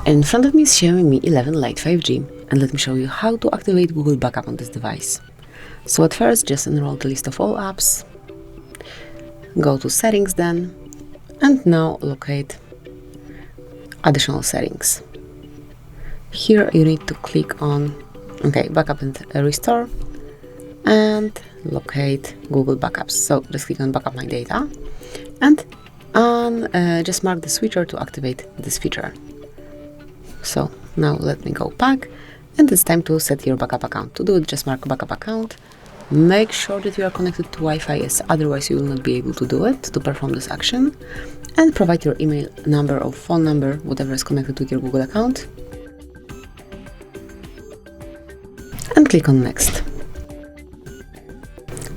In front of me is Xiaomi Mi 11 Lite 5G, and let me show you how to activate Google Backup on this device. So at first, just enroll the list of all apps, go to Settings then, and now locate Additional Settings. Here you need to click on Backup and Restore, and locate Google Backups. So just click on Backup My Data, and just mark the switcher to activate this feature. So now let me go back, and it's time to set your backup account. To do it, just mark backup account. Make sure that you are connected to Wi-Fi, as otherwise you will not be able to do it, to perform this action. And provide your email number or phone number, whatever is connected to your Google account. And click on Next.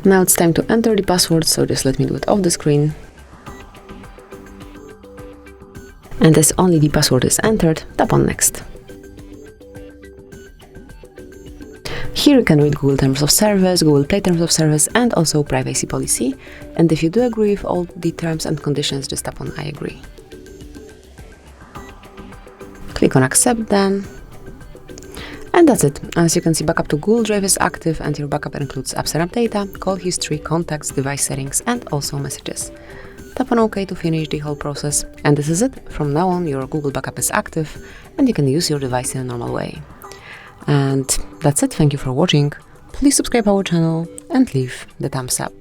Now it's time to enter the password, so just let me do it off the screen. And as only the password is entered, tap on Next. Here you can read Google Terms of Service, Google Play Terms of Service, and also Privacy Policy. And if you do agree with all the terms and conditions, just tap on I agree. Click on Accept then. And that's it. As you can see, backup to Google Drive is active, and your backup includes app setup data, call history, contacts, device settings, and also messages. Tap on OK to finish the whole process. And this is it. From now on, your Google Backup is active, and you can use your device in a normal way. And that's it. Thank you for watching. Please subscribe our channel and leave the thumbs up.